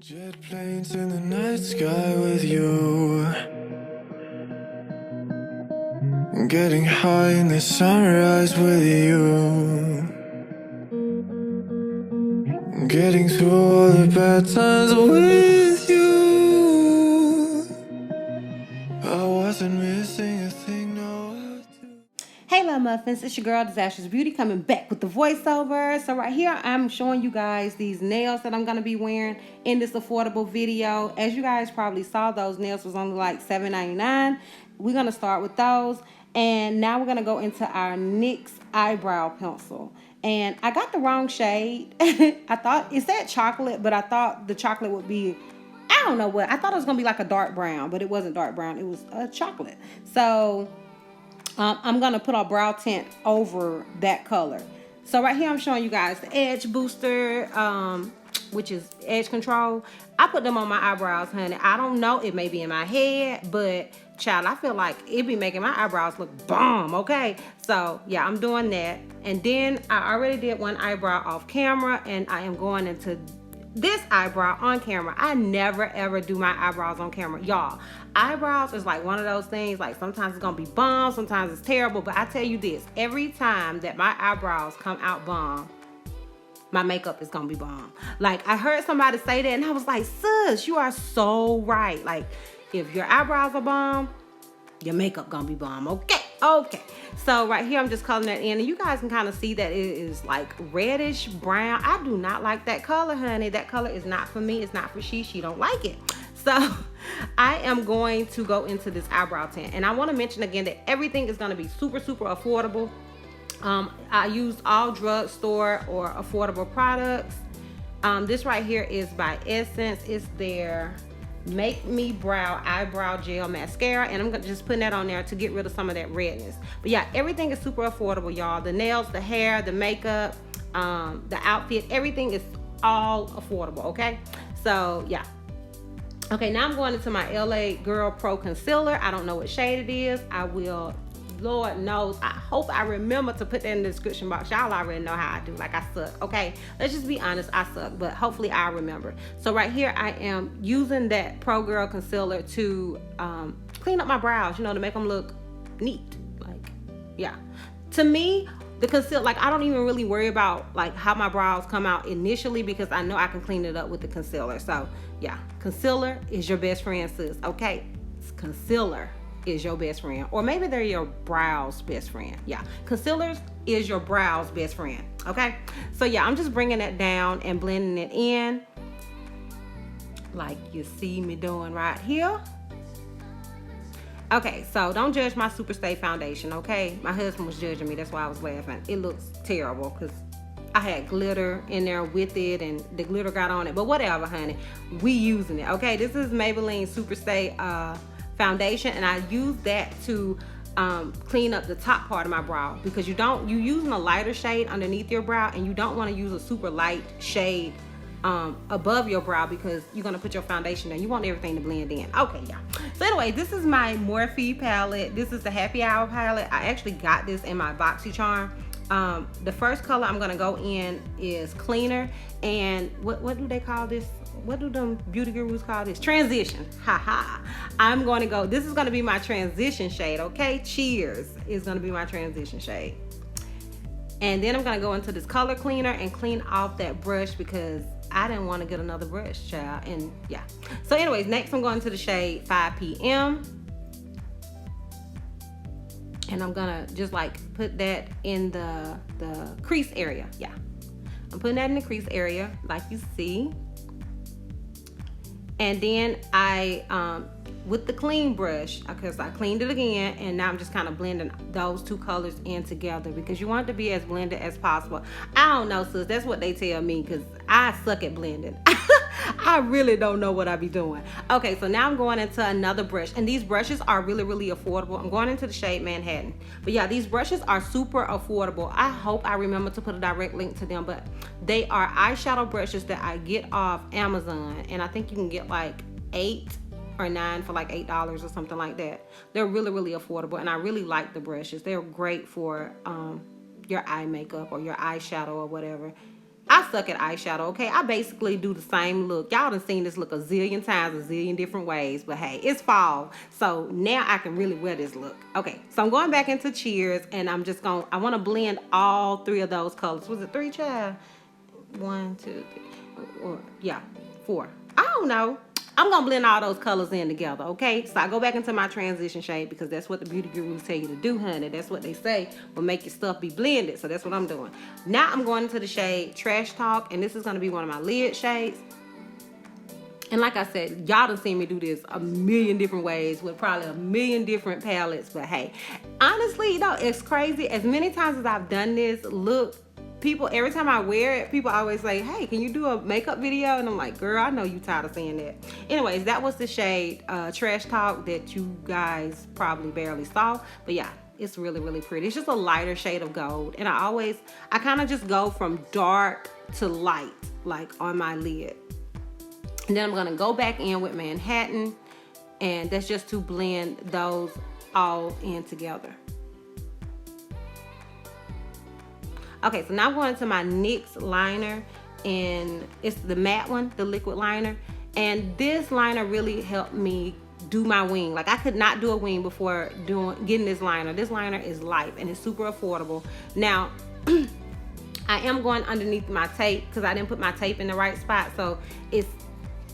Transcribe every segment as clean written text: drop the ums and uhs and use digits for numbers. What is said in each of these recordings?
Jet planes in the night sky with you, getting high in the sunrise with you, getting through all the bad times with you. I wasn't missing a thing, no. Hey Love Muffins, it's your girl Disastrous Beauty coming back with the voiceover. So right here I'm showing you guys these nails that I'm going to be wearing in this affordable video. As you guys probably saw, those nails was only like $7.99. We're going to start with those. And now we're going to go into our NYX eyebrow pencil. And I got the wrong shade. I thought it said chocolate, but I thought the chocolate would be, I don't know what. I thought it was going to be like a dark brown, but it wasn't dark brown. It was a chocolate. So I'm going to put a brow tint over that color. So right here I'm showing you guys the edge booster, which is edge control. I put them on my eyebrows, honey. I don't know, it may be in my head, but child, I feel like it be making my eyebrows look bomb, okay? So yeah, I'm doing that. And then I already did one eyebrow off camera, and I am going into this eyebrow on camera. I never ever do my eyebrows on camera, y'all. Eyebrows is like one of those things, like sometimes it's gonna be bomb, sometimes it's terrible, but I tell you this, every time that my eyebrows come out bomb, my makeup is gonna be bomb. Like, I heard somebody say that and I was like, sis, you are so right. Like, if your eyebrows are bomb, your makeup gonna be bomb. Okay. So right here I'm just coloring that in, and you guys can kind of see that it is like reddish brown. I do not like that color, honey. That color is not for me. It's not for she don't like it. So I am going to go into this eyebrow tint, and I want to mention again that everything is going to be super affordable. I used all drugstore or affordable products. This right here is by Essence. It's their Make Me Brow Eyebrow Gel Mascara, and I'm just putting that on there to get rid of some of that redness. But yeah, everything is super affordable, y'all. The nails, the hair, the makeup, the outfit, everything is all affordable, okay? So yeah. Okay, now I'm going into my LA Girl Pro Concealer. I don't know what shade it is. I will, Lord knows, I hope I remember to put that in the description box. Y'all already know how I do. Like, I suck, okay? Let's just be honest, I suck, but hopefully I remember. So right here, I am using that Pro Girl Concealer to clean up my brows, you know, to make them look neat. Like, yeah. To me, the concealer, like, I don't even really worry about like how my brows come out initially, because I know I can clean it up with the concealer. So yeah, concealer is your best friend, sis, okay? Concealer is your best friend, or maybe they're your brows best friend. Yeah, concealers is your brows best friend, okay? So yeah, I'm just bringing that down and blending it in like you see me doing right here. Okay, so don't judge my SuperStay foundation, okay? My husband was judging me, that's why I was laughing. It looks terrible because I had glitter in there with it, and the glitter got on it, but whatever, honey. We using it, okay? This is Maybelline SuperStay foundation, and I use that to clean up the top part of my brow, because you using a lighter shade underneath your brow, and you don't want to use a super light shade above your brow, because you're gonna put your foundation there. You want everything to blend in. Okay, yeah. So anyway, this is my Morphe palette. This is the Happy Hour palette. I actually got this in my BoxyCharm. The first color I'm gonna go in is Cleaner, and what do they call this? What do them beauty gurus call this? Transition. Haha. I'm going to go, this is going to be my transition shade, okay? Cheers is going to be my transition shade. And then I'm going to go into this color cleaner and clean off that brush, because I didn't want to get another brush, child. And yeah. So anyways, next I'm going to the shade 5 p.m. And I'm going to just like put that in the crease area. Yeah. I'm putting that in the crease area like you see. And then I, with the clean brush, because I cleaned it again, and now I'm just kind of blending those two colors in together, because you want it to be as blended as possible. I don't know, sis, that's what they tell me, because I suck at blending. I really don't know what I be doing. Okay, so now I'm going into another brush, and these brushes are really affordable. I'm going into the shade Manhattan. But yeah, these brushes are super affordable. I hope I remember to put a direct link to them, but they are eyeshadow brushes that I get off Amazon, and I think you can get like 8 or 9 for like $8 or something like that. They're really affordable, and I really like the brushes. They're great for your eye makeup or your eyeshadow or whatever. I suck at eyeshadow, okay? I basically do the same look. Y'all done seen this look a zillion times, a zillion different ways, but hey, it's fall. So now I can really wear this look. Okay, so I'm going back into Cheers, and I want to blend all three of those colors. Was it three, child? 1, 2, 3, yeah, 4. I don't know. I'm going to blend all those colors in together, okay? So I go back into my transition shade because that's what the beauty gurus tell you to do, honey. That's what they say will make your stuff be blended. So that's what I'm doing. Now I'm going into the shade Trash Talk, and this is going to be one of my lid shades. And like I said, y'all done seen me do this a million different ways with probably a million different palettes. But hey, honestly, you know, it's crazy. As many times as I've done this look, people, every time I wear it, people always say, hey, can you do a makeup video? And I'm like, girl, I know you tired of saying that. Anyways, that was the shade Trash Talk that you guys probably barely saw. But yeah, it's really, really pretty. It's just a lighter shade of gold. And I kind of just go from dark to light, like on my lid. And then I'm going to go back in with Manhattan. And that's just to blend those all in together. Okay, so now I'm going to my NYX liner, and it's the matte one, the liquid liner. And this liner really helped me do my wing. Like, I could not do a wing before getting this liner. This liner is light, and it's super affordable. Now, I am going underneath my tape because I didn't put my tape in the right spot. So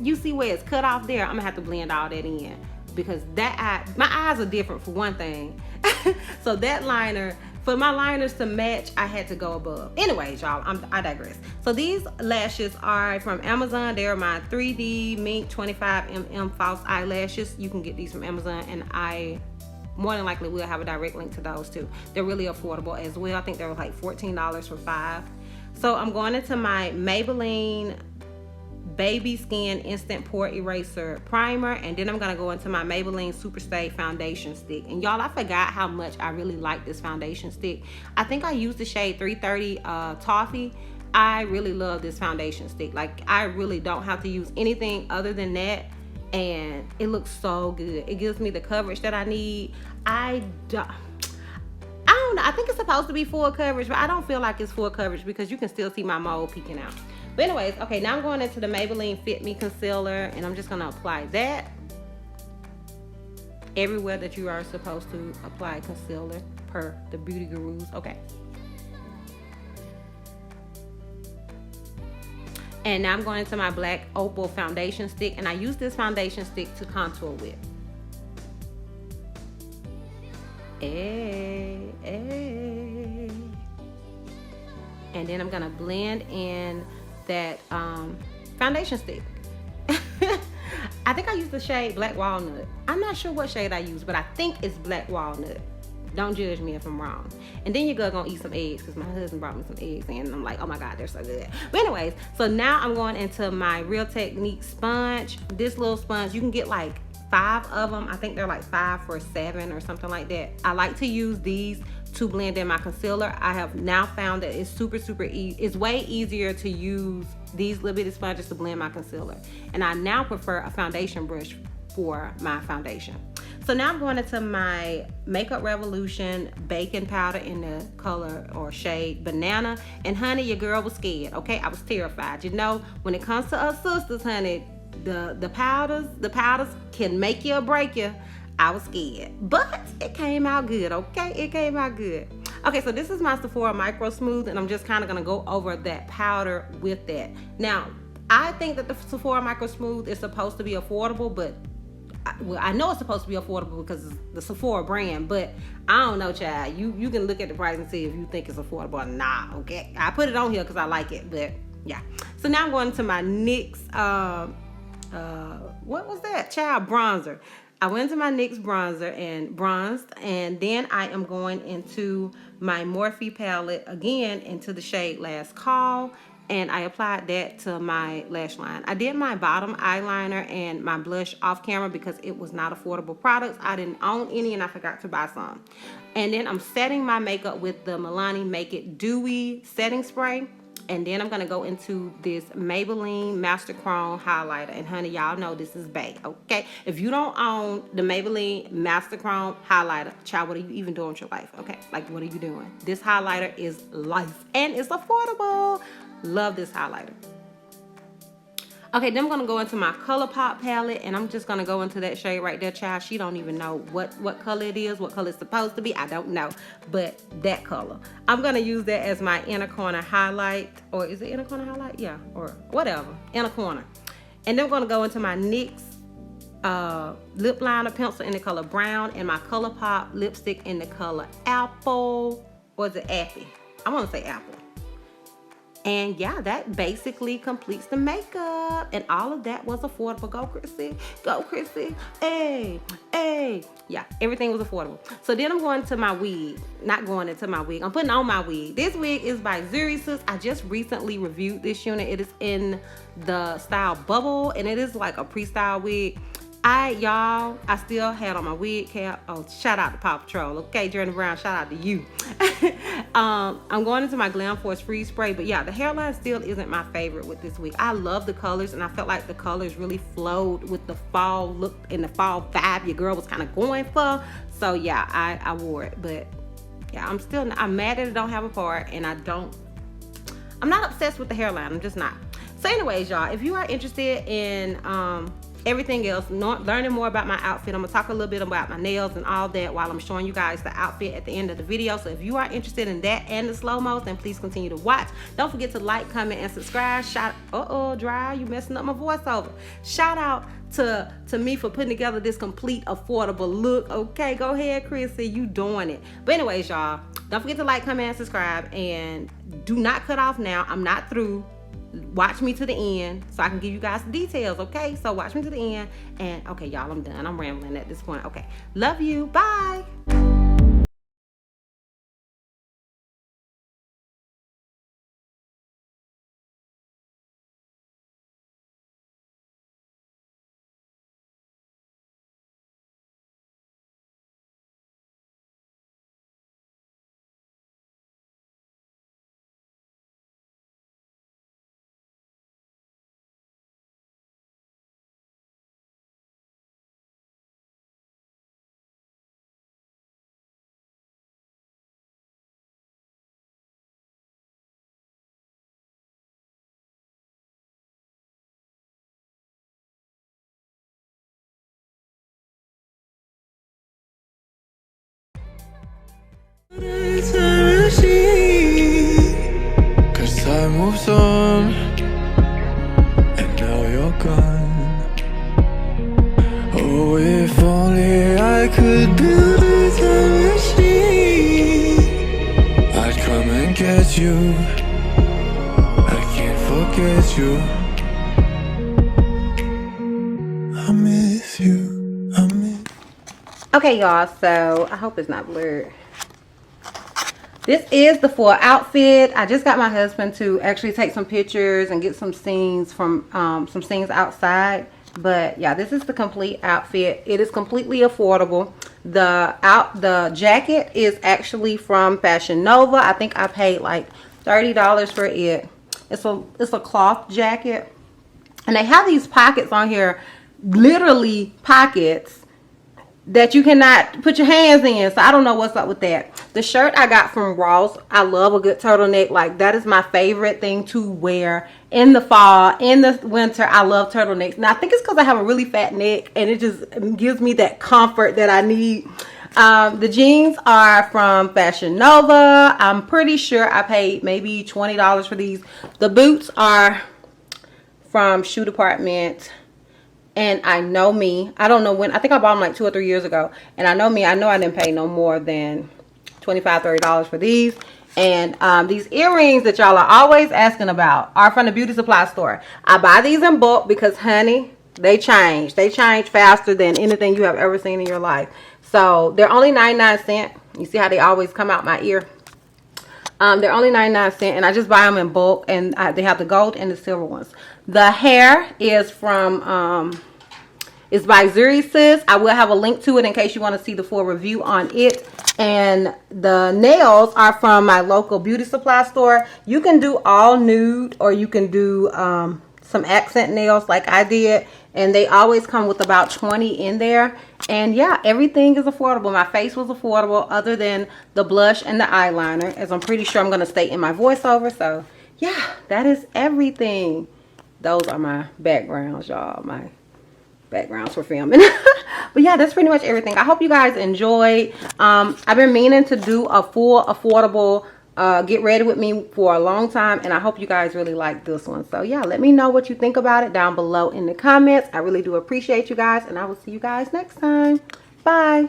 you see where it's cut off there? I'm gonna have to blend all that in because my eyes are different for one thing. So that liner, for my liners to match, I had to go above. Anyways, y'all, I digress. So these lashes are from Amazon. They're my 3D Mink 25mm false eyelashes. You can get these from Amazon, and I more than likely will have a direct link to those too. They're really affordable as well. I think they were like $14 for 5. So I'm going into my Maybelline Baby Skin Instant Pore Eraser Primer, and then I'm gonna go into my Maybelline SuperStay foundation stick. And y'all, I forgot how much I really like this foundation stick. I think I used the shade 330 Toffee. I really love this foundation stick. Like, I really don't have to use anything other than that, and it looks so good. It gives me the coverage that I need. I don't know, I think it's supposed to be full coverage, but I don't feel like it's full coverage because you can still see my mole peeking out. But anyways, okay, now I'm going into the Maybelline Fit Me Concealer, and I'm just gonna apply that everywhere that you are supposed to apply concealer per the beauty gurus. Okay. And now I'm going into my black Opal foundation stick, and I use this foundation stick to contour with. Hey. And then I'm gonna blend in that foundation stick. I think I used the shade Black Walnut. I'm not sure what shade I used, but I think it's Black Walnut. Don't judge me if I'm wrong. And then your girl gonna eat some eggs because my husband brought me some eggs in, and I'm like, oh my God, they're so good. But anyways, so now I'm going into my Real Technique sponge. This little sponge, you can get like 5 of them. I think they're like 5 for $7 or something like that. I like to use these to blend in my concealer. I have now found that it's super easy. It's way easier to use these little bitty sponges to blend my concealer. And I now prefer a foundation brush for my foundation. So now I'm going into my Makeup Revolution baking powder in the color or shade Banana. And honey, your girl was scared, okay? I was terrified. You know, when it comes to us sisters, honey, the powders can make you or break you. I was scared, but it came out good, okay? It came out good. Okay, so this is my Sephora Microsmooth, and I'm just kind of gonna go over that powder with that. Now, I think that the Sephora Microsmooth is supposed to be affordable, but I know it's supposed to be affordable because it's the Sephora brand, but I don't know, child. You can look at the price and see if you think it's affordable or not, okay? I put it on here because I like it, but yeah. So now I'm going to my NYX, what was that? Child bronzer. I went into my NYX bronzer and bronzed, and then I am going into my Morphe palette again into the shade Last Call, and I applied that to my lash line. I did my bottom eyeliner and my blush off camera because it was not affordable products. I didn't own any and I forgot to buy some. And then I'm setting my makeup with the Milani Make It Dewy setting spray. And then I'm gonna go into this Maybelline Master Chrome highlighter. And honey, y'all know this is bae, okay? If you don't own the Maybelline Master Chrome highlighter, child, what are you even doing with your life, okay? Like, what are you doing? This highlighter is life, and it's affordable. Love this highlighter. Okay, then I'm going to go into my ColourPop palette, and I'm just going to go into that shade right there, child. She don't even know what color it is, what color it's supposed to be. I don't know, but that color. I'm going to use that as my inner corner highlight, or is it inner corner highlight? Yeah, or whatever, inner corner. And then I'm going to go into my NYX lip liner pencil in the color brown, and my ColourPop lipstick in the color apple, or is it Appy? I want to say apple. And yeah, that basically completes the makeup. And all of that was affordable. Go, Chrissy. Go, Chrissy. Hey, hey. Yeah, everything was affordable. So then I'm going to my wig. Not going into my wig. I'm putting on my wig. This wig is by Sis. I just recently reviewed this unit. It is in the style Bubble. And it is like a pre-style wig. Y'all, I still had on my wig cap. Oh, shout out to Paw Patrol. Okay, Jordan Brown, shout out to you. I'm going into my Glam Force Freeze Spray. But yeah, the hairline still isn't my favorite with this wig. I love the colors, and I felt like the colors really flowed with the fall look and the fall vibe your girl was kind of going for. So yeah, I wore it. But yeah, I'm mad that it don't have a part, and I'm not obsessed with the hairline. I'm just not. So anyways, y'all, if you are interested in everything else, learning more about my outfit, I'm gonna talk a little bit about my nails and all that while I'm showing you guys the outfit at the end of the video. So if you are interested in that and the slow-mos, then please continue to watch. Don't forget to like, comment, and subscribe. Dry, you messing up my voiceover. Shout out to me for putting together this complete affordable look. Okay, go ahead, Chrissy, you doing it. But anyways, y'all, don't forget to like, comment, and subscribe, and do not cut off now. I'm not through. Watch me to the end so I can give you guys the details, okay? So watch me to the end. And okay, y'all, I'm done. I'm rambling at this point. Okay, love you. Bye. Cause time moves on, and now you're gone. Oh, if only I could build a time machine, I'd come and get you. I can't forget you. I miss you. I miss. Okay, y'all, so I hope it's not blurred. This is the full outfit. I just got my husband to actually take some pictures and get some scenes from some scenes outside. But yeah, this is the complete outfit. It is completely affordable. The jacket is actually from Fashion Nova. I think I paid like $30 for it. It's a cloth jacket, and they have these pockets on here, literally pockets that you cannot put your hands in. So I don't know what's up with that. The shirt I got from Ross. I love a good turtleneck. Like, that is my favorite thing to wear in the fall, in the winter. I love turtlenecks. Now I think it's because I have a really fat neck, and it just gives me that comfort that I need. The jeans are from Fashion Nova. I'm pretty sure I paid maybe $20 for these. The boots are from Shoe Department. And I know me, I don't know when, I think I bought them like 2 or 3 years ago. And I know me, I know I didn't pay no more than $25, $30 for these. And these earrings that y'all are always asking about are from the beauty supply store. I buy these in bulk because, honey, they change. They change faster than anything you have ever seen in your life. So they're only 99¢. You see how they always come out my ear? They're only 99¢, and I just buy them in bulk, and they have the gold and the silver ones. The hair is from it's by Sis. I will have a link to it in case you want to see the full review on it. And the nails are from my local beauty supply store. You can do all nude, or you can do some accent nails like I did, and they always come with about 20 in there. And yeah, everything is affordable. My face was affordable other than the blush and the eyeliner, as I'm pretty sure I'm going to state in my voiceover. So yeah, that is everything. Those are my backgrounds, y'all. My backgrounds for filming. But yeah, that's pretty much everything. I hope you guys enjoyed. I've been meaning to do a full affordable get ready with me for a long time, and I hope you guys really like this one. So yeah, let me know what you think about it down below in the comments. I really do appreciate you guys, and I will see you guys next time. Bye.